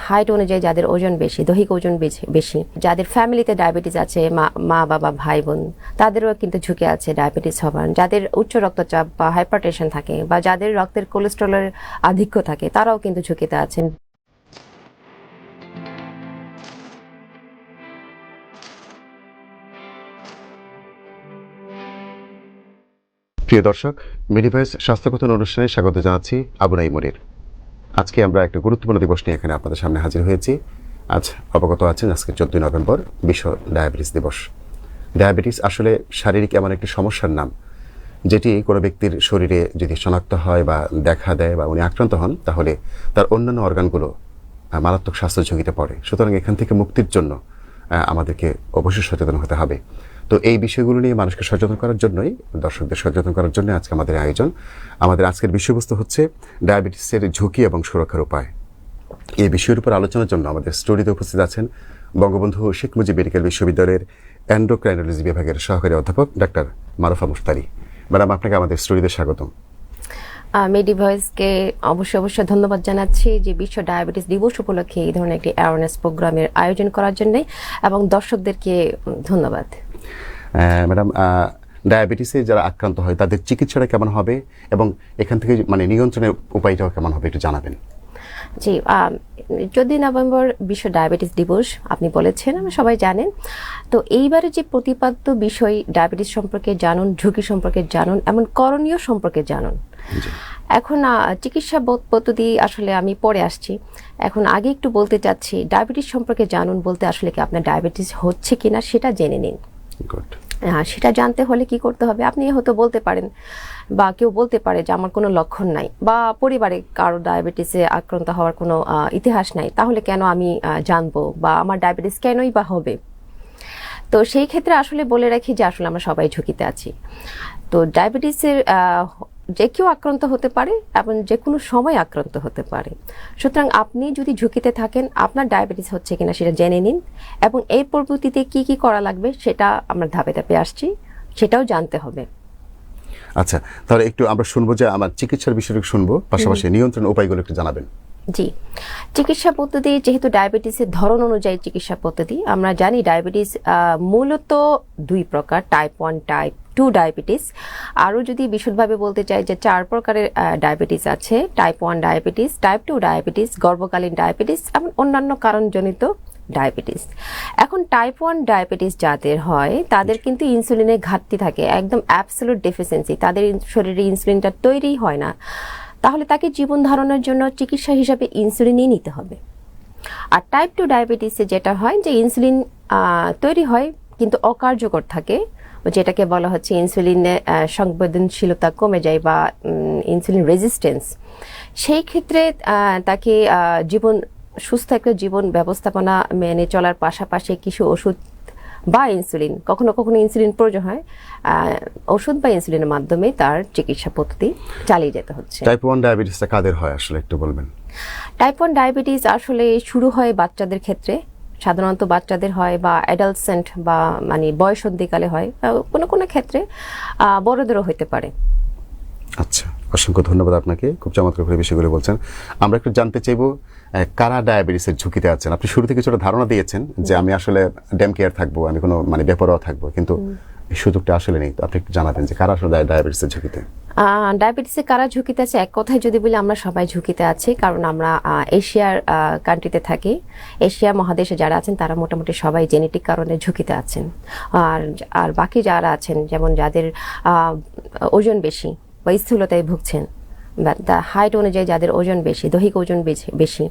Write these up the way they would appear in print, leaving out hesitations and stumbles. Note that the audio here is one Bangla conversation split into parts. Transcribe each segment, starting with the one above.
হাইট অনুযায়ী যাদের ওজন বেশি, দৈহিক ওজন বেশি, যাদের ফ্যামিলিতে ডায়াবেটিস আছে, মা বাবা ভাই বোন, তাদেরও কিন্তু ঝুঁকি আছে ডায়াবেটিস হবার। যাদের উচ্চ রক্তচাপ বা হাইপারটেনশন থাকে বা যাদের রক্তের কোলেস্টেরলের আধিক্য থাকে, তারাও কিন্তু ঝুঁকিতে আছেন। প্রিয় দর্শক, মিডিভয়েস স্বাস্থ্যকথন অনুষ্ঠানে স্বাগত জানাচ্ছি আবু নাঈম মনির। আজকে আমরা একটা গুরুত্বপূর্ণ দিবস নিয়ে এখানে আপনাদের সামনে হাজির হয়েছি। আজ অবগত আছেন আজকে 14 নভেম্বর বিশ্ব ডায়াবেটিস দিবস। ডায়াবেটিস আসলে শারীরিক এমন একটি সমস্যার নাম, যেটি কোনো ব্যক্তির শরীরে যদি শনাক্ত হয় বা দেখা দেয় বা উনি আক্রান্ত হন, তাহলে তার অন্যান্য অর্গানগুলো মারাত্মক স্বাস্থ্য ঝুঁকিতে পড়ে। সুতরাং এখান থেকে মুক্তির জন্য আমাদেরকে অবশ্যই সচেতন হতে হবে। তো এই বিষয়গুলো নিয়ে মানুষকে সচেতন করার জন্যই, দর্শকদের সচেতন করার জন্য আজকে আমাদের আয়োজন। আমাদের আজকের বিষয়বস্তু হচ্ছে ডায়াবেটিসের ঝুঁকি এবং সুরক্ষার উপায়। এই বিষয়ের উপর আলোচনার জন্য আমাদের স্টুডিওতে উপস্থিত আছেন বঙ্গবন্ধু শেখ মুজিব মেডিকেল বিশ্ববিদ্যালয়ের এন্ডোক্রাইনোলজি বিভাগের সহকারী অধ্যাপক ডাক্তার মারুফা মুশতারি। ম্যাডাম, আপনাকে আমাদের স্টুডিওতে স্বাগতম। মিডিভয়েসকে অবশ্যই ধন্যবাদ জানাচ্ছি যে বিশ্ব ডায়াবেটিস দিবস উপলক্ষে এই ধরনের একটি অ্যাওয়ারনেস প্রোগ্রামের আয়োজন করার জন্য, এবং দর্শকদেরকে ধন্যবাদ। ম্যাডাম, ডায়াবেটিসে যারা আক্রান্ত হয় তাদের চিকিৎসাটা কেমন হবে এবং এখান থেকে নিয়ন্ত্রণের উপায়টাও কেমন হবে, একটু জানাবেন। জি, 14 নভেম্বর বিশ্ব ডায়াবেটিস দিবস আপনি বলেছেন, আমরা সবাই জানেন। তো এইবারে যে প্রতিপাদ্য বিষয়, ডায়াবেটিস সম্পর্কে জানুন, ঝুঁকি সম্পর্কে জানুন, এমন করণীয় সম্পর্কে জানুন। এখন চিকিৎসা পদ্ধতি আসলে আমি পরে আসছি, এখন আগে একটু বলতে চাচ্ছি ডায়াবেটিস সম্পর্কে জানুন বলতে আসলে কি আপনার ডায়াবেটিস হচ্ছে কিনা সেটা জেনে নিন। সেটা জানতে হলে কি করতে হবে, আপনি হয়তো বলতে পারেন বা কেউ বলতে পারে যে আমার কোনো লক্ষণ নাই বা পরিবারে কারো ডায়াবেটিসে আক্রান্ত হওয়ার কোনো ইতিহাস নাই, তাহলে কেন আমি জানবো বা আমার ডায়াবেটিস কেনই বা হবে। তো সেই ক্ষেত্রে আসলে বলে রাখি যে আসলে আমরা সবাই ঝুঁকিতে আছি। তো ডায়াবেটিসের যে কেউ আক্রান্ত হতে পারে এবং যে কোনো সময় আক্রান্ত হতে পারে। সুতরাং আপনি যদি ঝুঁকিতে থাকেন, আপনার ডায়াবেটিস হচ্ছে কিনা সেটা জেনে নিন, এবং এই পদ্ধতিতে কি কি করা লাগবে সেটা আমরা ধাপে ধাপে আসছি, সেটাও জানতে হবে। আচ্ছা, তাহলে একটু আমরা শুনবো যে আমার চিকিৎসার বিষয়টা শুনবো, পাশাপাশি নিয়ন্ত্রণ উপায়গুলো একটু জানাবেন। জি, চিকিৎসা পদ্ধতি যেহেতু ডায়াবেটিসের ধরন অনুযায়ী চিকিৎসা পদ্ধতি, আমরা জানি ডায়াবেটিস মূলত দুই প্রকার, টাইপ 1, টাইপ 2 ডায়াবেটিস। আরও যদি বিশদভাবে বলতে চাই যে 4 প্রকারের ডায়াবেটিস আছে: টাইপ 1 ডায়াবেটিস, টাইপ 2 ডায়াবেটিস, গর্ভকালীন ডায়াবেটিস এবং অন্যান্য কারণজনিত ডায়াবেটিস। এখন টাইপ 1 ডায়াবেটিস যাদের হয় তাদের কিন্তু ইনসুলিনের ঘাটতি থাকে, একদম অ্যাবসলিউট ডেফিসিয়েন্সি, তাদের শরীরে ইনসুলিনটা তৈরি হয় না। তাহলে তাকে জীবন ধারণের জন্য চিকিৎসা হিসাবে ইনসুলিনই নিতে হবে। আর টাইপ 2 ডায়াবেটিসে যেটা হয় যে ইনসুলিন তৈরি হয় কিন্তু অকার্যকর থাকে, যেটাকে বলা হচ্ছে ইনসুলিনের সংবেদনশীলতা কমে যায় বা ইনসুলিন রেজিস্ট্যান্স। সেই ক্ষেত্রে তাকে সুস্থ একটা জীবন ব্যবস্থাপনা মেনে চলার পাশাপাশি কিছু ওষুধ বা ইনসুলিন, কখনো কখনো ইনসুলিন প্রয়োজন হয়, ওষুধ বা ইনসুলিনের মাধ্যমে তার চিকিৎসা পদ্ধতি চালিয়ে যেতে হচ্ছে। টাইপ 1 ডায়াবেটিসটা কাদের হয় আসলে একটু বলবেন? টাইপ 1 ডায়াবেটিস আসলে শুরু হয় বাচ্চাদের ক্ষেত্রে, সাধারণত বাচ্চাদের হয় বা অ্যাডালসেন্ট বা মানে বয়সন্ধিকালে হয়, কোনো কোনো ক্ষেত্রে বড়দেরও হতে পারে। আচ্ছা, অসংখ্য ধন্যবাদ আপনাকে, খুব চমৎকার করে বিষয়গুলো বলছেন। আমরা একটু জানতে চাইবো কারা ডায়াবেটিসের ঝুঁকিতে আছেন। আপনি শুরু থেকে কিছুটা ধারণা দিয়েছেন যে আমি আসলে ড্যাম কেয়ার থাকবো, আমি কোনো বেপরোয়া থাকবো, কিন্তু এই সুযোগটা আসলে নেই। তো আপনি একটু জানাবেন যে কারা আসলে ডায়াবেটিসের ঝুঁকিতে। ডায়াবেটিসে কারা ঝুঁকিতে আছে, এক কথায় যদি বলি আমরা সবাই ঝুঁকিতে আছি, কারণ আমরা এশিয়ার কান্ট্রিতে থাকি। এশিয়া মহাদেশে যারা আছেন তারা মোটামুটি সবাই জেনেটিক কারণে ঝুঁকিতে আছেন। আর বাকি যারা আছেন, যেমন যাদের ওজন বেশি বা স্থূলতায় ভুগছেন, হাইট অনুযায়ী যাদের ওজন বেশি, দৈহিক ওজন বেশি,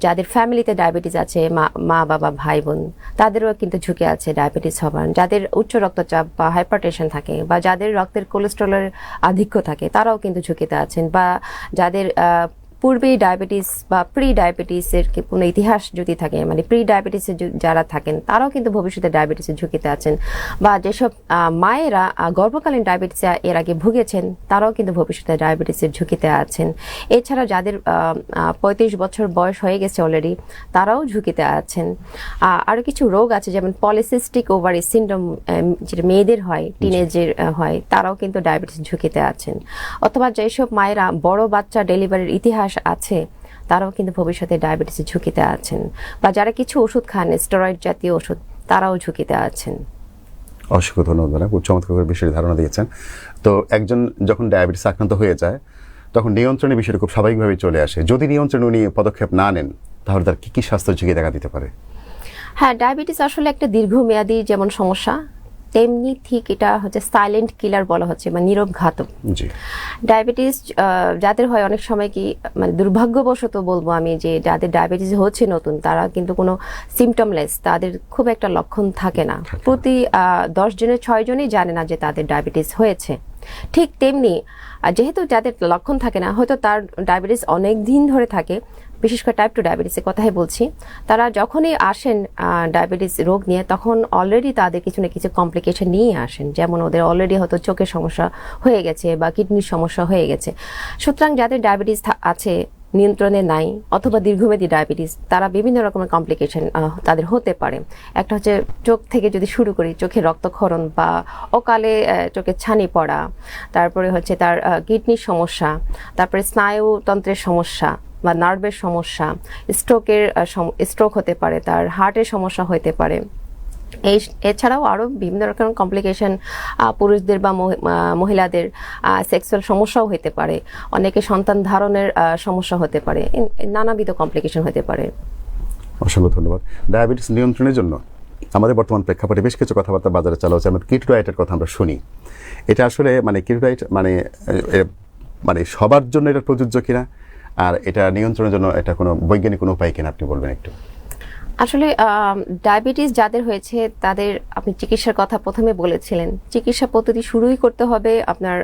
যাদের ফ্যামিলিতে ডায়াবেটিস আছে, মা বাবা ভাই বোন, তাদেরও কিন্তু ঝুঁকি আছে ডায়াবেটিস হবার। যাদের উচ্চ রক্তচাপ বা হাইপারটেনশন থাকে বা যাদের রক্তের কোলেস্টেরলের আধিক্য থাকে, তারাও কিন্তু ঝুঁকিতে আছেন। বা যাদের পূর্বে ডায়াবেটিস বা প্রি ডায়াবেটিসের কোনো ইতিহাস যদি থাকে, মানে প্রি ডায়াবেটিসে যারা থাকেন তারাও কিন্তু ভবিষ্যতে ডায়াবেটিসের ঝুঁকিতে আছেন। বা যেসব মায়েরা গর্ভকালীন ডায়াবেটিসে এর আগে ভুগেছেন, তারাও কিন্তু ভবিষ্যতে ডায়াবেটিসের ঝুঁকিতে আছেন। এছাড়া যাদের 35 বছর বয়স হয়ে গেছে অলরেডি, তারাও ঝুঁকিতে আছেন। আরও কিছু রোগ আছে, যেমন পলিসিস্টিক ওভারি সিন্ড্রোম, যেটা মেয়েদের হয়, টিনেজের হয়, তারাও কিন্তু ডায়াবেটিস ঝুঁকিতে আছেন। অথবা যেসব মায়েরা বড় বাচ্চা ডেলিভারির ইতিহাস আছে, তারাও কিন্তু ভবিষ্যতে ডায়াবেটিসের ঝুঁকিতে আছেন, বা যারা কিছু ওষুধ খান স্টেরয়েড জাতীয় ওষুধ তারাও ঝুঁকিতে আছেন। অসংখ্য ধন্যবাদ ম্যাডাম, খুব চমৎকার করে বিষয়টি ধারণা দিয়েছেন। তো একজন যখন ডায়াবেটিস আক্রান্ত হয়ে যায় তখন নিয়ন্ত্রণের বিষয়টা খুব স্বাভাবিকভাবেই চলে আসে। যদি নিয়ন্ত্রণে উনি পদক্ষেপ না নেন তাহলে তার কি স্বাস্থ্য ঝুঁকি দেখা দিতে পারে? হ্যাঁ, ডায়াবেটিস আসলে একটা দীর্ঘমেয়াদী যেমন সমস্যা, তেমনি ঠিক এটা হচ্ছে সাইলেন্ট কিলার বলা হচ্ছে, মানে নীরব ঘাতক। জি। ডায়াবেটিস যাদের হয় অনেক সময় কি, মানে দুর্ভাগ্যবশত বলবো আমি, যে যাদের ডায়াবেটিস হচ্ছে নতুন, তারা কিন্তু কোনো সিমটমলেস, তাদের খুব একটা লক্ষণ থাকে না। প্রতি 10 জনের 6 জনই জানে না যে তাদের ডায়াবেটিস হয়েছে। ঠিক তেমনি যেহেতু যাদের লক্ষণ থাকে না, হয়তো তার ডায়াবেটিস অনেক দিন ধরে থাকে, বিশেষ করে টাইপ 2 ডায়াবেটিসের কথাই বলছি, তারা যখনই আসেন ডায়াবেটিস রোগ নিয়ে, তখন অলরেডি তাদের কিছু না কিছু কমপ্লিকেশন নিয়ে আসেন। যেমন ওদের অলরেডি হয়তো চোখের সমস্যা হয়ে গেছে বা কিডনির সমস্যা হয়ে গেছে। সুতরাং যাদের ডায়াবেটিস আছে, নিয়ন্ত্রণে নাই, অথবা দীর্ঘমেয়াদী ডায়াবেটিস, তারা বিভিন্ন রকমের কমপ্লিকেশন তাদের হতে পারে। একটা হচ্ছে চোখ থেকে যদি শুরু করি, চোখে রক্তক্ষরণ বা অকালে চোখে ছানি পড়া, তারপরে হচ্ছে তার কিডনির সমস্যা, তারপরে স্নায়ুতন্ত্রের সমস্যা বা নার্ভের সমস্যা, স্ট্রোক হতে পারে, তার হার্টের সমস্যা হতে পারে। এছাড়াও আরও বিভিন্ন রকমের কমপ্লিকেশন, পুরুষদের বা মহিলাদের সেক্সুয়াল সমস্যাও হতে পারে, অনেকে সন্তান ধারণের সমস্যা হতে পারে, নানাবিধ কমপ্লিকেশন হতে পারে। অসংখ্য ধন্যবাদ। ডায়াবেটিস নিয়ন্ত্রণের জন্য আমাদের বর্তমান প্রেক্ষাপটে বেশ কিছু কথাবার্তা বাজারে চালা হচ্ছে। আমরা কিটো ডায়েটের কথা আমরা শুনি। এটা আসলে মানে কিটো ডায়েট মানে সবার জন্য এটা প্রযোজ্য কিনা, আর এটা নিয়ন্ত্রণের জন্য এটা কোনো বৈজ্ঞানিক কোনো উপায় কিনা আপনি বলবেন একটু। আসলে ডায়াবেটিস যাদের হয়েছে তাদের, আপনি চিকিৎসার কথা প্রথমে বলেছিলেন, চিকিৎসা পদ্ধতি শুরুই করতে হবে আপনার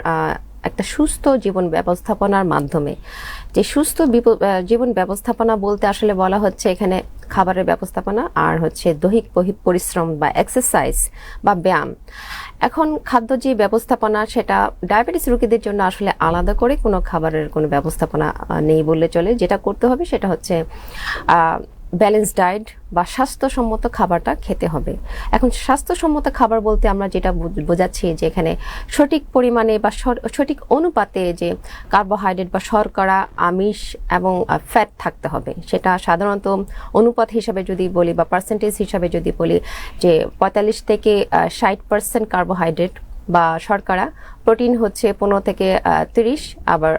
একটা সুস্থ জীবন ব্যবস্থাপনার মাধ্যমে। যে সুস্থ জীবন ব্যবস্থাপনা বলতে আসলে বলা হচ্ছে এখানে খাবারের ব্যবস্থাপনা, আর হচ্ছে দৈহিক পরিশ্রম বা এক্সারসাইজ বা ব্যায়াম। এখন খাদ্য যে ব্যবস্থাপনা, সেটা ডায়াবেটিস রোগীদের জন্য আসলে আলাদা করে কোনো খাবারের কোনো ব্যবস্থাপনা নেই বললে চলে। যেটা করতে হবে সেটা হচ্ছে ব্যালেন্স ডায়েট বা স্বাস্থ্যসম্মত খাবারটা খেতে হবে। এখন স্বাস্থ্যসম্মত খাবার বলতে আমরা যেটা বোঝাচ্ছি যে এখানে সঠিক পরিমাণে বা সঠিক অনুপাতে যে কার্বোহাইড্রেট বা শর্করা, আমিষ এবং ফ্যাট থাকতে হবে। সেটা সাধারণত অনুপাত হিসাবে যদি বলি বা পার্সেন্টেজ হিসাবে যদি বলি, যে 45 থেকে 60% কার্বোহাইড্রেট বা শর্করা, প্রোটিন হচ্ছে 15 থেকে 30, আবার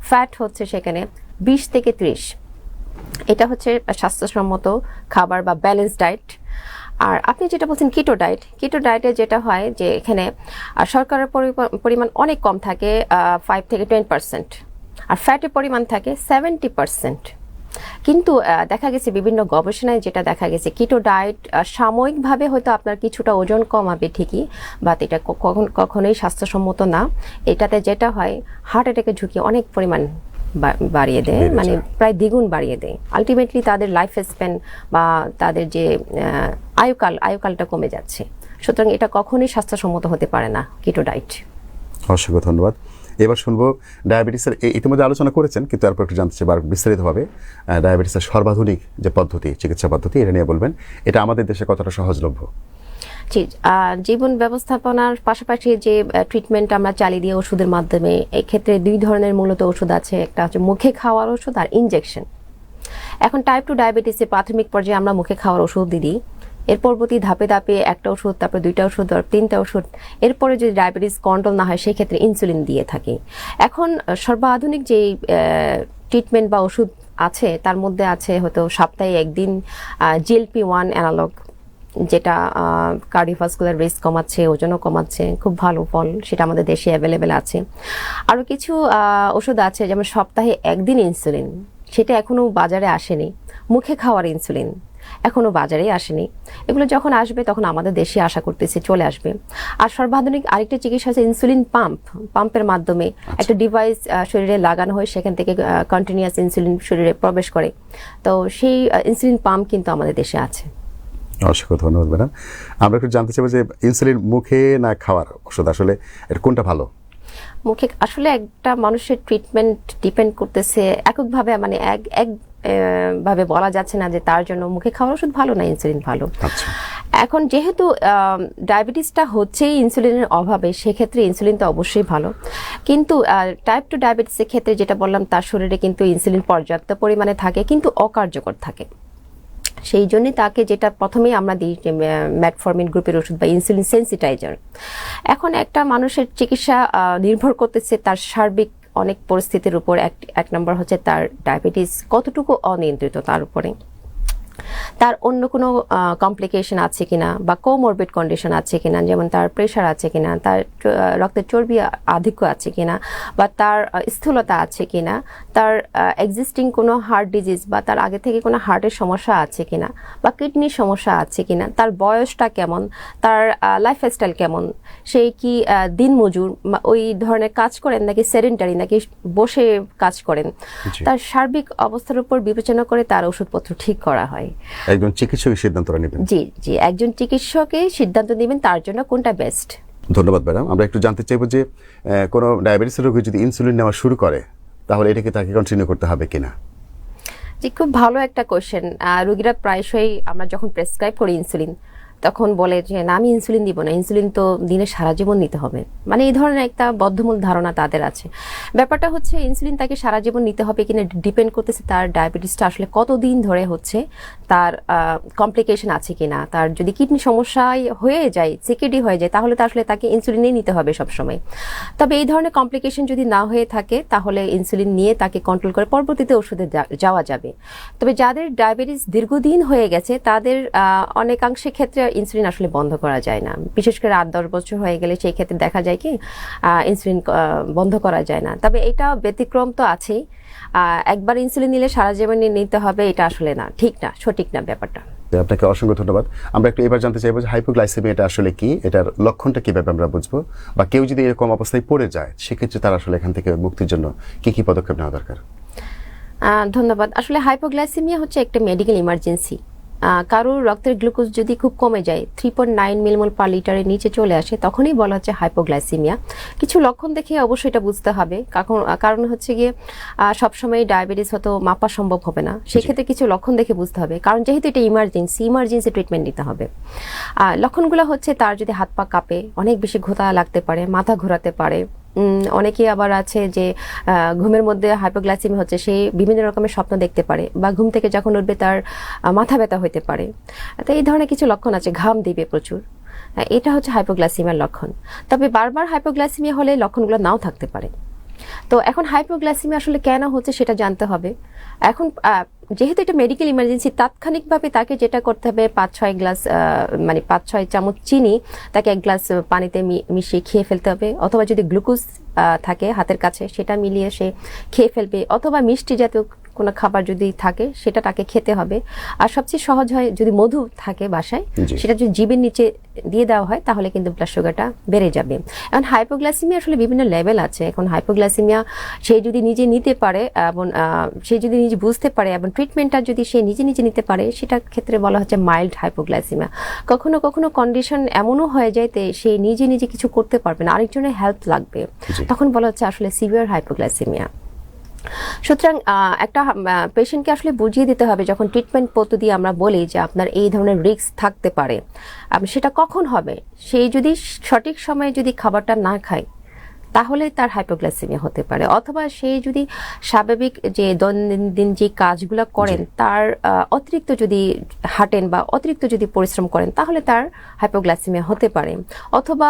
ফ্যাট হচ্ছে সেখানে 20 থেকে 30। এটা হচ্ছে স্বাস্থ্যসম্মত খাবার বা ব্যালেন্স ডায়েট। আর আপনি যেটা বলছেন কিটো ডায়েটে যেটা হয় যে এখানে শর্করার পরিমাণ অনেক কম থাকে, 5 থেকে 10%, আর ফ্যাটের পরিমাণ থাকে 70%। কিন্তু দেখা গেছে বিভিন্ন গবেষণায় যেটা দেখা গেছে, কিটো ডায়েট সাময়িকভাবে হয়তো আপনার কিছুটা ওজন কমাবে ঠিকই, বাট এটা কখনোই স্বাস্থ্যসম্মত না। এটাতে যেটা হয়, হার্ট অ্যাটাকের ঝুঁকি অনেক পরিমাণ বাড়িয়ে দেয়, মানে প্রায় দ্বিগুণ বাড়িয়ে দেয়। আলটিমেটলি তাদের লাইফ স্প্যান বা তাদের যে আয়ুকালটা কমে যাচ্ছে। সুতরাং এটা কখনোই স্বাস্থ্যসম্মত হতে পারে না কিটো ডায়েট। অসংখ্য ধন্যবাদ। এবার শুনবো ডায়াবেটিসের, ইতিমধ্যে আলোচনা করেছেন কিন্তু তারপর একটু জানতে চাই বিস্তারিতভাবে ডায়াবেটিসের সর্বাধুনিক যে পদ্ধতি, চিকিৎসা পদ্ধতি, এটা নিয়ে বলবেন। এটা আমাদের দেশে কতটা সহজলভ্য? জি, জীবন ব্যবস্থাপনার পাশাপাশি যে ট্রিটমেন্ট আমরা চালিয়ে দিয়ে ওষুধের মাধ্যমে, এই ক্ষেত্রে 2 ধরনের মূলত ওষুধ আছে। একটা হচ্ছে মুখে খাওয়ার ওষুধ আর ইনজেকশন। এখন টাইপ 2 ডায়াবেটিসের প্রাথমিক পর্যায়ে আমরা মুখে খাওয়ার ওষুধ দিই, এর পরবর্তী ধাপে ধাপে একটা ওষুধ, তারপর 2টা ওষুধ, আর 3টা ওষুধ। এরপরে যদি ডায়াবেটিস কন্ট্রোল না হয় সেই ক্ষেত্রে ইনসুলিন দিয়ে থাকি। এখন সর্বাধুনিক যে ট্রিটমেন্ট বা ওষুধ আছে, তার মধ্যে আছে হয়তো সপ্তাহে 1 দিন GLP-1 অ্যানালগ, যেটা কার্ডিওভাস্কুলার রিস্ক কমাচ্ছে, ওজনও কমাচ্ছে, খুব ভালো ফল, সেটা আমাদের দেশে অ্যাভেলেবেল আছে। আরও কিছু ওষুধ আছে, যেমন সপ্তাহে 1 দিন ইনসুলিন, সেটা এখনও বাজারে আসেনি। মুখে খাওয়ার ইনসুলিন এখনও বাজারে আসেনি। এগুলো যখন আসবে তখন আমাদের দেশে আশা করতেছি চলে আসবে। আর সর্বাধুনিক আরেকটা চিকিৎসা আছে ইনসুলিন পাম্পের মাধ্যমে একটা ডিভাইস শরীরে লাগানো হয়, সেখান থেকে কন্টিনিউয়াস ইনসুলিন শরীরে প্রবেশ করে। তো সেই ইনসুলিন পাম্প কিন্তু আমাদের দেশে আছে। অসংখ্য ধন্যবাদ ম্যাডাম। আমরা একটু জানতে চাইবো যে ইনসুলিন মুখে না খাওয়ার ওষুধ, আসলে এর কোনটা ভালো? মুখে আসলে একটা মানুষের ট্রিটমেন্ট ডিপেন্ড করতেছে এককভাবে, মানে এক ভাবে বলা যাচ্ছে না যে তার জন্য মুখে খাওয়ার ওষুধ ভালো না ইনসুলিন ভালো। এখন যেহেতু ডায়াবেটিসটা হচ্ছে ইনসুলিনের অভাবে, সেক্ষেত্রে ইনসুলিন তো অবশ্যই ভালো, কিন্তু টাইপ 2 ডায়াবেটিসের ক্ষেত্রে যেটা বললাম, তার শরীরে কিন্তু ইনসুলিন পর্যাপ্ত পরিমাণে থাকে কিন্তু অকার্যকর থাকে। সেই জন্যই তাকে যেটা প্রথমেই আমরা দিই যে ম্যাটফরমিন গ্রুপের ওষুধ বা ইনসুলিন সেন্সিটাইজার। এখন একটা মানুষের চিকিৎসা নির্ভর করতেছে তার সার্বিক অনেক পরিস্থিতির উপর। এক নম্বর হচ্ছে তার ডায়াবেটিস কতটুকু অনিয়ন্ত্রিত, তার উপরে তার অন্য কোনো কমপ্লিকেশন আছে কিনা বা কোমরবিড কন্ডিশন আছে কিনা, যেমন তার প্রেশার আছে কিনা, তার রক্তের চর্বি আধিক্য আছে কিনা, বা তার স্থূলতা আছে কিনা, তার এক্সিস্টিং কোনো হার্ট ডিজিজ বা তার আগে থেকে কোনো হার্টের সমস্যা আছে কিনা, বা কিডনির সমস্যা আছে কিনা, তার বয়সটা কেমন, তার লাইফস্টাইল কেমন, সেই কি দিনমজুর ওই ধরনের কাজ করেন নাকি সেডেন্টারি, নাকি বসে কাজ করেন, তার সার্বিক অবস্থার উপর বিবেচনা করে তার ওষুধপত্র ঠিক করা হয়। একজন চিকিৎসকের সিদ্ধান্তটা নেবেন। জি জি, একজন চিকিৎসকই সিদ্ধান্ত নেবেন তার জন্য কোনটা বেস্ট। ধন্যবাদ ম্যাডাম। আমরা একটু জানতে চাইবো যে কোনো ডায়াবেটিসের রোগী যদি ইনসুলিন নেওয়া শুরু করে তাহলে এটাকে তাকে কন্টিনিউ করতে হবে কিনা? জি, খুব ভালো একটা কোশ্চেন। রোগীরা প্রায়শই আমরা যখন প্রেসক্রাইব করি ইনসুলিন, তখন বলে যে না, আমি ইনসুলিন দিব না, ইনসুলিন তো দিনে সারা জীবন নিতে হবে। মানে এই ধরনের একটা বদ্ধমূল ধারণা তাদের আছে। ব্যাপারটা হচ্ছে ইনসুলিন তাকে সারা জীবন নিতে হবে কিনা ডিপেন্ড করতেছে তার ডায়াবেটিসটা আসলে কতদিন ধরে হচ্ছে, তার কমপ্লিকেশন আছে কিনা। তার যদি কিডনি সমস্যায় হয়ে যায়, সিকেডি হয়ে যায়, তাহলে তো আসলে তাকে ইনসুলিনই নিতে হবে সবসময়। তবে এই ধরনের কমপ্লিকেশন যদি না হয়ে থাকে, তাহলে ইনসুলিন নিয়ে তাকে কন্ট্রোল করে পরবর্তীতে ওষুধে যাওয়া যাবে। তবে যাদের ডায়াবেটিস দীর্ঘদিন হয়ে গেছে, তাদের অনেকাংশে ক্ষেত্রে ইনসুলিন আসলে বন্ধ করা যায় না। বিশেষ করে 8-10 বছর হয়ে গেলে সেই ক্ষেত্রে দেখা যায় কি ইনসুলিন বন্ধ করা যায় না। তবে এটা ব্যতিক্রম তো আছেই। একবার ইনসুলিন নিলে সারা জীবন নিতে হবে, এটা আসলে না, ঠিক না, সঠিক না ব্যাপারটা। আপনাকে অসংখ্য ধন্যবাদ। আমরা একটু এবার জানতে চাইবো যে হাইপোগ্লাইসেমিয়া এটা আসলে কি, এটার লক্ষণটা কিভাবে আমরা বুঝবো, বা কেউ যদি এরকম অবস্থায় পড়ে যায় সেক্ষেত্রে তার আসলে এখান থেকে মুক্তির জন্য কি কি পদক্ষেপ নেওয়া দরকার? ধন্যবাদ। আসলে হাইপোগ্লাইসেমিয়া হচ্ছে একটা মেডিকেল ইমার্জেন্সি। কারোর রক্তের গ্লুকোজ যদি খুব কমে যায়, 3.9 মিলিমোল পার লিটারের নিচে চলে আসে, তখনই বলা হচ্ছে হাইপোগ্লাইসেমিয়া। কিছু লক্ষণ দেখে অবশ্যই এটা বুঝতে হবে। কারণ হচ্ছে গিয়ে সবসময় ডায়াবেটিস হয়তো মাপা সম্ভব হবে না, সেক্ষেত্রে কিছু লক্ষণ দেখে বুঝতে হবে। কারণ যেহেতু এটা ইমার্জেন্সি ট্রিটমেন্ট নিতে হবে। লক্ষণগুলো হচ্ছে তার যদি হাত পা কাঁপে, অনেক বেশি ঘোতা লাগতে পারে, মাথা ঘোরাতে পারে। অনেকে আবার আছে যে ঘুমের মধ্যে হাইপোগ্লাইসেমিয়া হচ্ছে, সে বিভিন্ন রকমের স্বপ্ন দেখতে পারে, বা ঘুম থেকে যখন উঠবে তার মাথা ব্যথা হইতে পারে। তো এই ধরনের কিছু লক্ষণ আছে, ঘাম দিবে প্রচুর, এটা হচ্ছে হাইপোগ্লাইসেমিয়ার লক্ষণ। তবে বারবার হাইপোগ্লাইসেমিয়া হলে লক্ষণগুলো নাও থাকতে পারে। তো এখন হাইপোগ্লাইসেমিয়া আসলে কেন হচ্ছে সেটা জানতে হবে। এখন যেহেতু এটা মেডিকেল ইমার্জেন্সি, তাৎক্ষণিকভাবে তাকে যেটা করতে হবে, 5-6 গ্লাস মানে 5-6 চামচ চিনি তাকে 1 গ্লাস পানিতে মিশিয়ে খেয়ে ফেলতে হবে, অথবা যদি গ্লুকোজ থাকে হাতের কাছে সেটা মিলিয়ে সে খেয়ে ফেলবে, অথবা মিষ্টি জাতীয় কোনো খাবার যদি থাকে সেটা তাকে খেতে হবে। আর সবচেয়ে সহজ হয় যদি মধু থাকে বাসায়, সেটা যদি জিভের নিচে দিয়ে দেওয়া হয় তাহলে কিন্তু ব্লাড সুগারটা বেড়ে যাবে। এখন হাইপোগ্লাইসেমিয়া আসলে বিভিন্ন লেভেল আছে। এখন হাইপোগ্লাইসেমিয়া সে যদি নিজে নিতে পারে এবং সে যদি নিজে বুঝতে পারে এবং ট্রিটমেন্টটা যদি সে নিজে নিতে পারে, সেটার ক্ষেত্রে বলা হচ্ছে মাইল্ড হাইপোগ্লাইসেমিয়া। কখনো কখনো কন্ডিশন এমনও হয়ে যায় যে সে নিজে কিছু করতে পারবে না, আরেকজনের হেল্প লাগবে, তখন বলা হচ্ছে আসলে সিভিয়ার হাইপোগ্লাইসেমিয়া। সুতরাং একটা পেশেন্টকে আসলে বুঝিয়ে দিতে হবে, যখন ট্রিটমেন্ট পদ্ধতি আমরা বলি যে আপনার এই ধরনের রিস্ক থাকতে পারে, সেটা কখন হবে। সেই যদি সঠিক সময়ে যদি খাবারটা না খায়, তাহলে তার হাইপোগ্লাইসেমিয়া হতে পারে। অথবা সে যদি স্বাভাবিক যে দৈনন্দিন যে কাজগুলো করেন তার অতিরিক্ত যদি হাঁটেন বা অতিরিক্ত যদি পরিশ্রম করেন, তাহলে তার হাইপোগ্লাইসেমিয়া হতে পারে। অথবা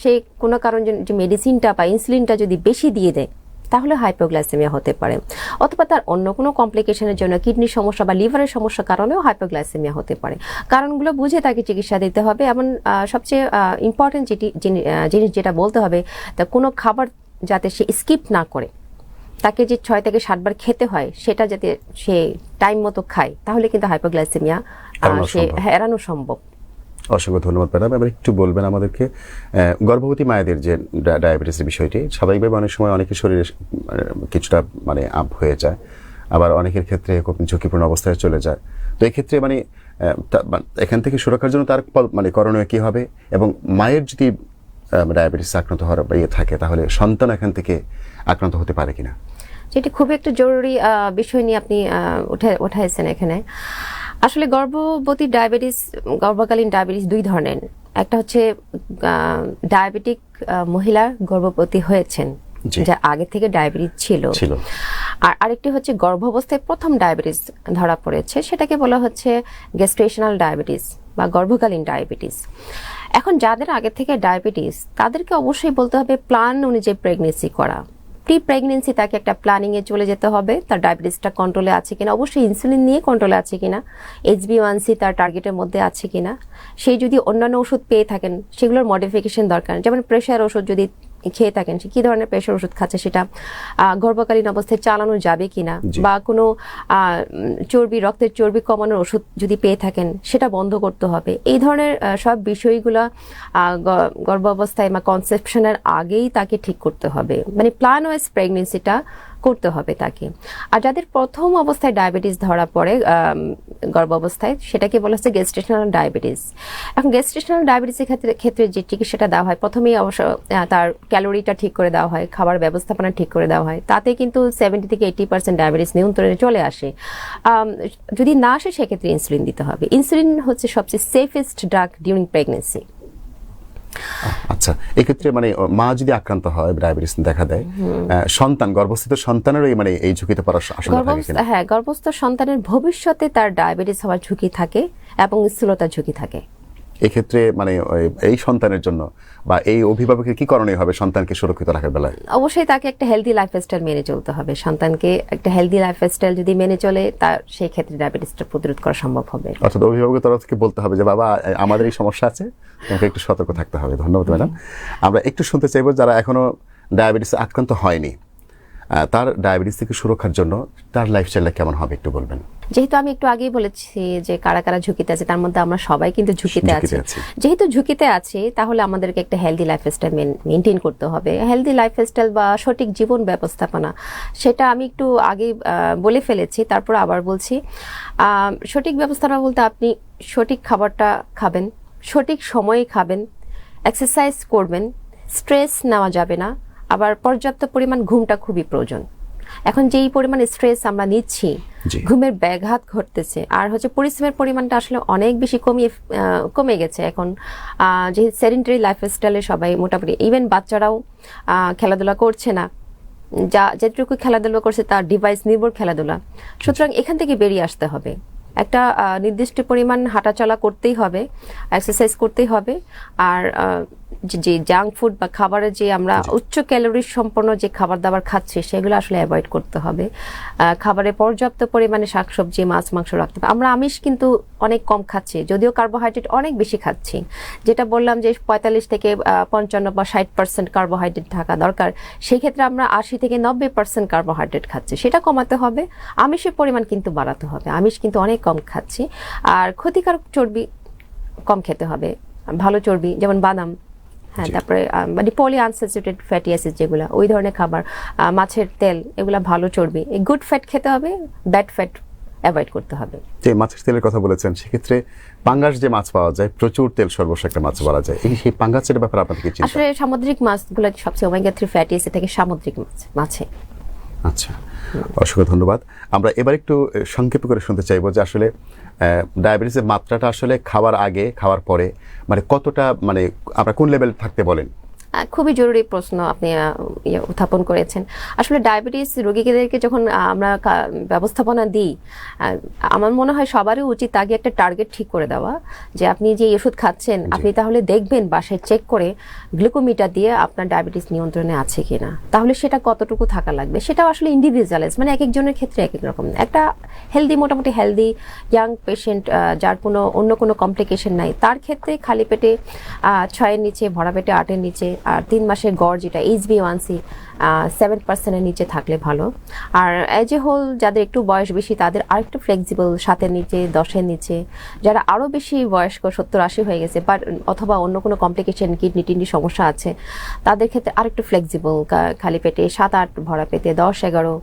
সে কোনো কারণ যে মেডিসিনটা বা ইনসুলিনটা যদি বেশি দিয়ে দেয়, তাহলে হাইপোগ্লাইসেমিয়া হতে পারে। অথবা তার অন্য কোনো কমপ্লিকেশনের জন্য, কিডনির সমস্যা বা লিভারের সমস্যার কারণেও হাইপোগ্লাইসেমিয়া হতে পারে। কারণগুলো বুঝে তাকে চিকিৎসা দিতে হবে। এবং সবচেয়ে ইম্পর্টেন্ট জিনিস যেটা বলতে হবে, তা কোনো খাবার যাতে সে স্কিপ না করে, তাকে যে 6 থেকে 7 বার খেতে হয় সেটা যাতে সে টাইম মতো খায়, তাহলে কিন্তু হাইপোগ্লাইসেমিয়া সে এড়ানো সম্ভব। অসংখ্য ধন্যবাদ ম্যাডাম। এবার একটু বলবেন আমাদেরকে গর্ভবতী মায়েদের যে ডায়াবেটিসের বিষয়টি, স্বাভাবিকভাবে অনেক সময় অনেকের শরীরে কিছুটা মানে আপ হয়ে যায়, আবার অনেকের ক্ষেত্রে খুব ঝুঁকিপূর্ণ অবস্থায় চলে যায়। তো এই ক্ষেত্রে মানে এখান থেকে সুরক্ষার জন্য তার মানে করণীয় কী হবে, এবং মায়ের যদি ডায়াবেটিস আক্রান্ত হওয়ার ইয়ে থাকে, তাহলে সন্তান এখান থেকে আক্রান্ত হতে পারে কিনা? যেটি খুবই একটা জরুরি বিষয় নিয়ে আপনি উঠাইছেন এখানে। আসলে গর্ভকালীন ডায়াবেটিস দুই ধরনের। একটা হচ্ছে ডায়াবেটিক মহিলা গর্ভবতী হয়েছেন, জি। যা আগে থেকে ডায়াবেটিস ছিল। আর আরেকটি হচ্ছে গর্ভাবস্থায় প্রথম ডায়াবেটিস ধরা পড়েছে, সেটাকে বলা হচ্ছে গেস্টেশনাল ডায়াবেটিস বা গর্ভকালীন ডায়াবেটিস। এখন যাদের আগে থেকে ডায়াবেটিস, তাদেরকে অবশ্যই বলতে হবে প্ল্যান অনুযায়ী প্রেগনেন্সি করা। প্রি প্রেগনেন্সি তাকে একটা প্ল্যানিং এ চলে যেতে হবে, তার ডায়াবেটিসটা কন্ট্রোলে আছে কিনা, অবশ্যই ইনসুলিন নিয়ে কন্ট্রোলে আছে কিনা, HbA1c তার টার্গেটের মধ্যে আছে কিনা। সেই যদি অন্যান্য ওষুধ পেয়ে থাকেন, সেগুলোর মডিফিকেশন দরকার। যেমন প্রেশার ওষুধ যদি খেয়ে থাকেন, সে কি ধরনের প্রেশার ওষুধ খাচ্ছে, সেটা গর্ভকালীন অবস্থায় চালানো যাবে কিনা, বা কোনো রক্তের চর্বি কমানোর ওষুধ যদি পেয়ে থাকেন, সেটা বন্ধ করতে হবে। এই ধরনের সব বিষয়গুলো গর্ভাবস্থায় বা কনসেপশনের আগেই তাকে ঠিক করতে হবে, মানে প্ল্যান ওয়াইজ প্রেগনেন্সিটা করতে হবে তাকে। আর যাদের প্রথম অবস্থায় ডায়াবেটিস ধরা পড়ে গর্ভাবস্থায়, সেটাকে বলা হচ্ছে গেস্টেশনাল ডায়াবেটিস। এখন গেস্টেশনাল ডায়াবেটিসের ক্ষেত্রে যে চিকিৎসাটা দেওয়া হয়, প্রথমেই অবশ্য তার ক্যালোরিটা ঠিক করে দেওয়া হয়, খাবার ব্যবস্থাপনা ঠিক করে দেওয়া হয়, তাতে কিন্তু 70 থেকে 80% ডায়াবেটিস নিয়ন্ত্রণে চলে আসে। যদি না আসে, সেক্ষেত্রে ইনসুলিন দিতে হবে। ইনসুলিন হচ্ছে সবচেয়ে সেফেস্ট ড্রাগ ডিউরিং প্রেগনেন্সি। আচ্ছা, এক্ষেত্রে মানে মা যদি আক্রান্ত হয়, ডায়াবেটিস দেখা দেয়, গর্ভস্থিত সন্তানেরও মানে এই ঝুঁকিতে পড়ার আশঙ্কা থাকে কিনা? হ্যাঁ, গর্ভস্থ সন্তানের ভবিষ্যতে তার ডায়াবেটিস হওয়ার ঝুঁকি থাকে এবং স্থূলতার ঝুঁকি থাকে। এক্ষেত্রে মানে এই সন্তানের জন্য বা এই অভিভাবকের কি করণীয় হবে সন্তানকে সুরক্ষিত রাখার বেলায়? অবশ্যই তাকে একটা হেলদি লাইফস্টাইল মেনে চলতে হবে। সন্তানকে একটা হেলদি লাইফস্টাইল যদি মেনে চলে, তার সেই ক্ষেত্রে ডায়াবেটিসটা প্রতিরোধ করা সম্ভব হবে। অর্থাৎ অভিভাবকের তরফ থেকে বলতে হবে যে বাবা, আমাদের এই সমস্যা আছে, তোমাকে একটু সতর্ক থাকতে হবে। ধন্যবাদ ম্যাডাম। আমরা একটু শুনতে চাইবো, যারা এখনো ডায়াবেটিসে আক্রান্ত হয়নি, তার ডায়াবেটিস থেকে সুরক্ষার জন্য তার লাইফস্টাইলটা কেমন হবে একটু বলবেন? যেহেতু আমি একটু আগেই বলেছি যে কারা কারা ঝুঁকিতে আছে, তার মধ্যে আমরা সবাই কিন্তু ঝুঁকিতে আছি। আছি। যেহেতু ঝুঁকিতে আছি, তাহলে আমাদেরকে একটা হেলদি লাইফস্টাইল মেনটেন করতে হবে। হেলদি লাইফস্টাইল বা সঠিক জীবন ব্যবস্থাপনা, সেটা আমি একটু আগে বলে ফেলেছি, তারপর আবার বলছি। সঠিক ব্যবস্থাপনা বলতে আপনি সঠিক খাবারটা খাবেন, সঠিক সময়ে খাবেন, এক্সারসাইজ করবেন, স্ট্রেস নেওয়া যাবে না, আবার পর্যাপ্ত পরিমাণ ঘুমটা খুবই প্রয়োজন। এখন যেই পরিমাণ স্ট্রেস আমরা নিচ্ছি, ঘুমের ব্যাঘাত ঘটতেছে, আর হচ্ছে পরিশ্রমের পরিমাণটা আসলে অনেক বেশি কমে গেছে এখন। যে সেডেন্টারি লাইফস্টাইলে সবাই মোটামুটি, ইভেন বাচ্চারাও খেলাধুলা করছে না, যেটুকু খেলাধুলা করছে তার ডিভাইস নির্ভর খেলাধুলা। সুতরাং এখান থেকে বেরিয়ে আসতে হবে। একটা নির্দিষ্ট পরিমাণ হাঁটাচলা করতেই হবে, এক্সারসাইজ করতেই হবে। আর যে জাঙ্ক ফুড বা খাবারের যে আমরা উচ্চ ক্যালোরি সম্পন্ন যে খাবার দাবার খাচ্ছি, সেগুলো আসলে অ্যাভয়েড করতে হবে। খাবারে পর্যাপ্ত পরিমাণে শাকসবজি, মাছ, মাংস রাখতে হবে। আমরা আমিষ কিন্তু অনেক কম খাচ্ছি, যদিও কার্বোহাইড্রেট অনেক বেশি খাচ্ছি। যেটা বললাম যে 45 থেকে 55 বা 60% কার্বোহাইড্রেট থাকা দরকার, সেই ক্ষেত্রে আমরা 80 থেকে 90% কার্বোহাইড্রেট খাচ্ছি, সেটা কমাতে হবে। আমিষের পরিমাণ কিন্তু বাড়াতে হবে, আমিষ কিন্তু অনেক কম খাচ্ছি। আর ক্ষতিকারক চর্বি কম খেতে হবে, ভালো চর্বি যেমন বাদাম, হ্যাঁ, তারপরে মানে পলি আনস্যাচুরেটেড ফ্যাটি অ্যাসিড যেগুলো, ওই ধরনের খাবার, মাছের তেল, এগুলা ভালো চর্বি। গুড ফ্যাট খেতে হবে, ব্যাড ফ্যাট অ্যাভয়েড করতে হবে। যে মাছের তেলের কথা বলেছেন, সেক্ষেত্রে পাঙ্গাস যে মাছ পাওয়া যায়, প্রচুর তেল সর্বস্ব একটা মাছ বলা যায়, সেই পাঙ্গাসের ব্যাপারে আপনাদের কি চিন্তা? আসলে সামুদ্রিক মাছগুলো সবচেয়ে ওমেগা 3 ফ্যাটি অ্যাসিড থেকে সামুদ্রিক মাছে। আচ্ছা, অসংখ্য ধন্যবাদ। আমরা এবার একটু সংক্ষেপে করে শুনতে চাইবো যে আসলে ডায়াবেটিসের মাত্রাটা আসলে খাওয়ার আগে, খাওয়ার পরে মানে কতটা, মানে আমরা কোন লেভেল থাকতে বলেন? খুবই জরুরি প্রশ্ন আপনি উত্থাপন করেছেন। আসলে ডায়াবেটিস রোগীদেরকে যখন আমরা ব্যবস্থাপনা দিই, আমার মনে হয় সবারই উচিত আগে একটা টার্গেট ঠিক করে দেওয়া, যে আপনি যে ওষুধ খাচ্ছেন, আপনি তাহলে দেখবেন বাসায় চেক করে গ্লুকোমিটার দিয়ে আপনার ডায়াবেটিস নিয়ন্ত্রণে আছে কিনা। তাহলে সেটা কতটুকু থাকা লাগবে, সেটাও আসলে ইন্ডিভিজুয়ালাইজ, মানে এক একজনের ক্ষেত্রে এক এক রকম। একটা মোটামুটি হেলদি ইয়াং পেশেন্ট, যার অন্য কোনো কমপ্লিকেশন নাই, তার ক্ষেত্রে খালি পেটে 6-এর নিচে, ভরা পেটে 8-এর নিচে, আর 3 মাসের গড় যেটা HbA1c 7%-এর নিচে থাকলে ভালো। আর এজ এ হোল যাদের একটু বয়স বেশি, তাদের আরেকটু ফ্লেক্সিবল, 7-এর নিচে, 10-এর নিচে। যারা আরও বেশি বয়স্ক, 70-80 হয়ে গেছে, বাট অথবা অন্য কোনো কমপ্লিকেশন, কিডনি সমস্যা আছে, তাদের ক্ষেত্রে আরেকটু ফ্লেক্সিবল, খালি পেটে 7-8, ভরা পেটে 10-11,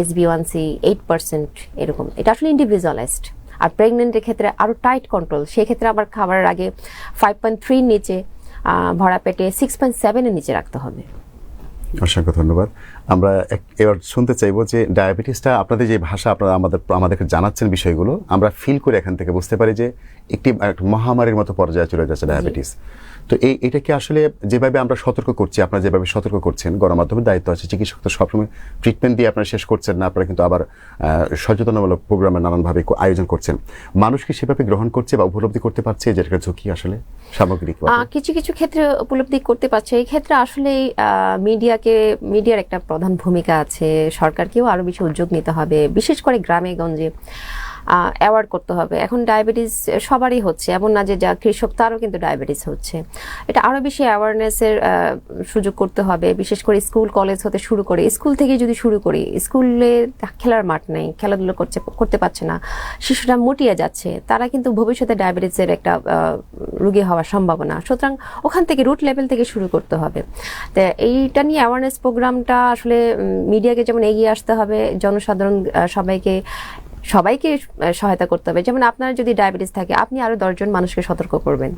HbA1c 8%, এরকম। এটা আসলে ইন্ডিভিজুয়ালাইজড। আর প্রেগনেন্টের ক্ষেত্রে আরও টাইট কন্ট্রোল, সেক্ষেত্রে আবার খাবারের আগে 5.3 নিচে, ভরা পেটে 6.7-এর নিচে রাখতে হবে। অসংখ্য ধন্যবাদ। আমরা এবার শুনতে চাইবো যে ডায়াবেটিসটা আপনাদের যে ভাষা আপনারা আমাদেরকে জানাচ্ছেন বিষয়গুলো আমরা ফিল করে এখান থেকে বুঝতে পারি যে একটি মহামারীর মতো পর্যায়ে চলে যাচ্ছে ডায়াবেটিস। তো এটা কি আসলে যেভাবে আমরা সতর্ক করছি, আপনারা যেভাবে সতর্ক করছেন, গণমাধ্যমের দায়িত্ব আছে, চিকিৎসক তো সবসময় ট্রিটমেন্ট দিয়ে আপনারা শেষ করছেন না, আপনারা কিন্তু আবার সচেতনমূলক প্রোগ্রামে নানানভাবে আয়োজন করছেন। মানুষ কি সেভাবে গ্রহণ করছে বা উপলব্ধি করতে পারছে যে এটা ঝুঁকি আসলে সামগ্রিক? কিছু কিছু ক্ষেত্রে উপলব্ধি করতে পারছে। এই ক্ষেত্রে আসলে মিডিয়ার একটা প্রধান ভূমিকা আছে। সরকারকেও আরো বেশি উদ্যোগ নিতে হবে, বিশেষ করে গ্রামে গঞ্জে অ্যাওয়ার্ড করতে হবে। এখন ডায়াবেটিস সবারই হচ্ছে, এমন না যে যা কৃষক তারও কিন্তু ডায়াবেটিস হচ্ছে। এটা আরো বেশি অ্যাওয়ারনেসের সুযোগ করতে হবে, বিশেষ করে স্কুল কলেজ হতে শুরু করে। স্কুল থেকে যদি শুরু করি, স্কুলে খেলার মাঠ নেই, খেলাধুলো করতে পারছে না, শিশুরা মুটিয়ে যাচ্ছে, তারা কিন্তু ভবিষ্যতে ডায়াবেটিসের একটা রোগী হওয়ার সম্ভাবনা। সুতরাং ওখান থেকে রুট লেভেল থেকে শুরু করতে হবে। তো এইটা নিয়ে অ্যাওয়ারনেস প্রোগ্রামটা আসলে মিডিয়াকে যেমন এগিয়ে আসতে হবে, জনসাধারণ সবাইকে সহায়তা করতে হবে। যেমন আপনার যদি ডায়াবেটিস থাকে, আপনি আরো 10 জন মানুষকে সতর্ক করবেন,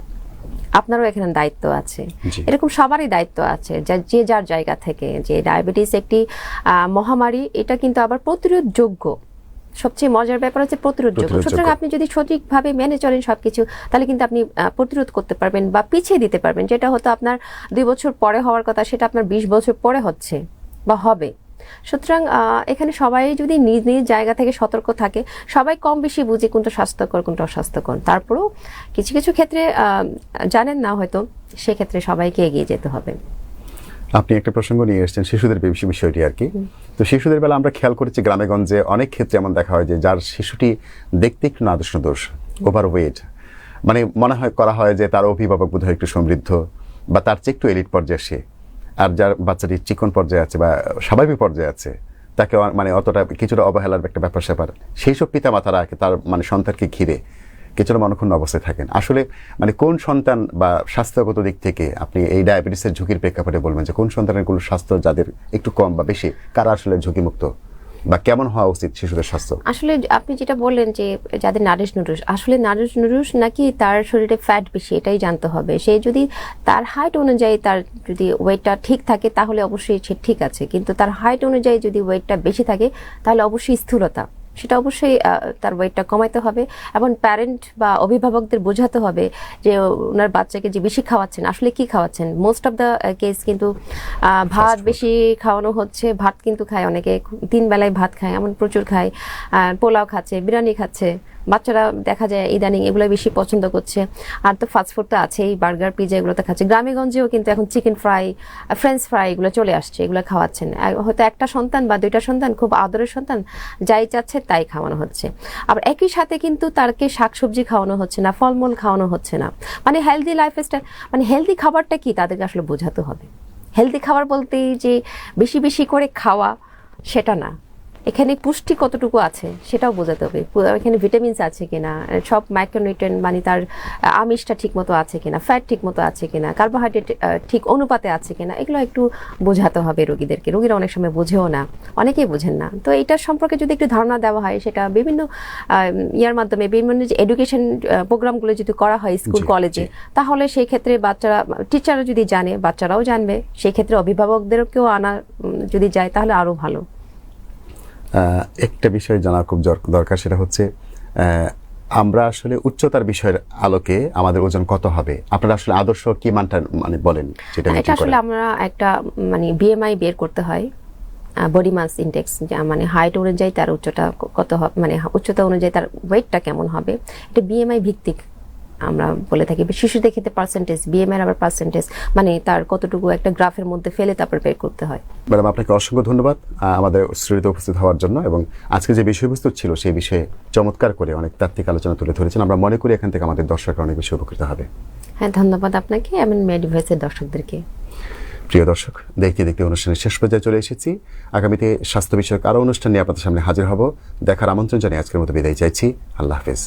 আপনারও এখানে দায়িত্ব আছে। এরকম সবারই দায়িত্ব আছে, যে যার জায়গা থেকে। যে ডায়াবেটিস একটি মহামারী, এটা কিন্তু আবার প্রতিরোধযোগ্য। সবচেয়ে মজার ব্যাপার হচ্ছে প্রতিরোধযোগ্য। সুতরাং আপনি যদি সঠিকভাবে মেনে চলেন সবকিছু, তাহলে কিন্তু আপনি প্রতিরোধ করতে পারবেন বা পিছিয়ে দিতে পারবেন। যেটা হতো আপনার 2 বছর পরে হওয়ার কথা, সেটা আপনার 20 বছর পরে হচ্ছে বা হবে। সুতরাং এখানে সবাই যদি নিজ নিজ জায়গা থেকে সতর্ক থাকে, সবাই কম বেশি বুঝে কোনটা স্বাস্থ্যকর কোনটা অস্বাস্থ্যকর। তারপরেও কিছু কিছু ক্ষেত্রে জানেন না হয়তো, সেক্ষেত্রে সবাইকে এগিয়ে যেতে হবে। আপনি একটা প্রসঙ্গ নিয়ে এসেছেন শিশুদের বিষয়টি আর কি। তো শিশুদের বেলা আমরা খেয়াল করেছি গ্রামে গঞ্জে অনেক ক্ষেত্রে এমন দেখা হয় যে যার শিশুটি দেখতে একটু নাদুস দোষ, ওভারওয়েট, মানে মনে হয় করা হয় যে তার অভিভাবক বোধহয় একটু সমৃদ্ধ বা তার চেয়ে একটু এলিট পর্যায়ে সে, আর যার বাচ্চাটি চিকন পর্যায়ে আছে বা স্বাভাবিক পর্যায়ে আছে, তাকে মানে অতটা কিছুটা অবহেলার একটা ব্যাপার স্যাপার, সেই সব পিতা মাতারা তার মানে সন্তানকে ঘিরে কিছুটা মনক্ষুণ্ণ অবস্থায় থাকেন। আসলে মানে কোন সন্তান বা স্বাস্থ্যগত দিক থেকে আপনি এই ডায়াবেটিসের ঝুঁকির প্রেক্ষাপটে বলবেন যে কোন সন্তানের কোনো স্বাস্থ্য যাদের একটু কম বা বেশি, কারা আসলে ঝুঁকিমুক্ত বা কেমন হওয়া উচিত শিশুদের স্বাস্থ্য? আসলে আপনি যেটা বললেন যে যাদের নারিশ নুরুস, আসলে নারিশ নুরুস নাকি তার শরীরে ফ্যাট বেশি, এটাই জানতে হবে। সে যদি তার হাইট অনুযায়ী তার যদি ওয়েটটা ঠিক থাকে, তাহলে অবশ্যই সে ঠিক আছে। কিন্তু তার হাইট অনুযায়ী যদি ওয়েটটা বেশি থাকে, তাহলে অবশ্যই স্থূলতা, সেটা অবশ্যই তার ওয়েটটা কমাইতে হবে। এবং প্যারেন্ট বা অভিভাবকদের বোঝাতে হবে যে ওনার বাচ্চাকে যে বেশি খাওয়াচ্ছেন, আসলে কি খাওয়াচ্ছেন। মোস্ট অফ দ্য কেস কিন্তু ভাত বেশি খাওয়ানো হচ্ছে। ভাত কিন্তু খায় অনেকে, 3 বেলায় ভাত খায়, এমন প্রচুর খায়। পোলাও খাচ্ছে, বিরিয়ানি খাচ্ছে। বাচ্চারা দেখা যায় ইদানিং এগুলো বেশি পছন্দ করছে। আর তো ফাস্টফুড তো আছেই, বার্গার পিজা এগুলো তো খাচ্ছে। গ্রামে গঞ্জেও কিন্তু এখন চিকেন ফ্রাই, ফ্রেঞ্চ ফ্রাই এগুলো চলে আসছে, এগুলো খাওয়াচ্ছেন। হয়তো একটা সন্তান বা 2টা সন্তান, খুব আদরের সন্তান, যাই চাচ্ছে তাই খাওয়ানো হচ্ছে। আবার একই সাথে কিন্তু তারকে শাকসবজি খাওয়ানো হচ্ছে না, ফলমূল খাওয়ানো হচ্ছে না। মানে হেলদি লাইফস্টাইল, মানে হেলদি খাবারটা কি তাদেরকে আসলে বোঝাতে হবে। হেলদি খাবার বলতেই যে বেশি বেশি করে খাওয়া সেটা না, এখানে পুষ্টি কতটুকু আছে সেটাও বোঝাতে হবে। এখানে ভিটামিনস আছে কিনা, সব মাইক্রোনিউট্রিয়েন্ট মানে তার আমিষটা ঠিক মতো আছে কিনা, ফ্যাট ঠিক মতো আছে কিনা, কার্বোহাইড্রেট ঠিক অনুপাতে আছে কিনা, এগুলো একটু বোঝাতে হবে রোগীদেরকে। রোগীরা অনেক সময় বোঝেও না, অনেকেই বোঝেন না। তো এইটার সম্পর্কে যদি একটু ধারণা দেওয়া হয়, সেটা বিভিন্ন ইয়ার মাধ্যমে, বিভিন্ন যে এডুকেশন প্রোগ্রামগুলো যদি করা হয় স্কুল কলেজে, তাহলে সেই ক্ষেত্রে বাচ্চারা, টিচাররা যদি জানে, বাচ্চারাও জানবে। সেই ক্ষেত্রে অভিভাবকদেরকেও আনা যদি যায়, তাহলে আরো ভালো। একটা বিষয় জানা খুব দরকার, সেটা হচ্ছে আমরা আসলে উচ্চতার বিষয়ের আলোকে আমাদের ওজন কত হবে, আপনারা আসলে আদর্শ কি মানটা মানে বলেন? এটা আসলে আমরা একটা মানে বিএমআই বের করতে হয়, বডি মাস ইনডেক্স, মানে হাইট অনুযায়ী তার উচ্চতা কত হবে, মানে উচ্চতা অনুযায়ী তার ওয়েটটা কেমন হবে। এটা বিএমআই ভিত্তিক আমরা বলে থাকি। শিশুদের ক্ষেত্রে পার্সেন্টেজ, বিএমআই আবার পার্সেন্টেজ, মানে তার কতটুকু একটা গ্রাফের মধ্যে ফেলে তারপর বের করতে হয়। ম্যাডাম, আপনাকে অসংখ্য ধন্যবাদ আমাদের স্টুডিওতে উপস্থিত হওয়ার জন্য, এবং আজকে যে বিষয়বস্তু ছিল সেই বিষয়ে চমৎকার করে অনেক তাত্ত্বিক আলোচনা তুলে ধরেছেন। আমরা মনে করি এখান থেকে আমাদের দর্শকরা অনেক বেশি উপকৃত হবে। হ্যাঁ, ধন্যবাদ আপনাকে এবং মেডিভয়েসের দর্শকদেরকে। প্রিয় দর্শক, দেখতে দেখতে অনুষ্ঠানের শেষ পর্যায়ে চলে এসেছি। আগামীতে স্বাস্থ্য বিষয়ক আরও অনুষ্ঠান নিয়ে আপনাদের সামনে হাজির হব। দেখার আমন্ত্রণ জানিয়ে আজকের মতো বিদায় চাইছি। আল্লাহ হাফেজ।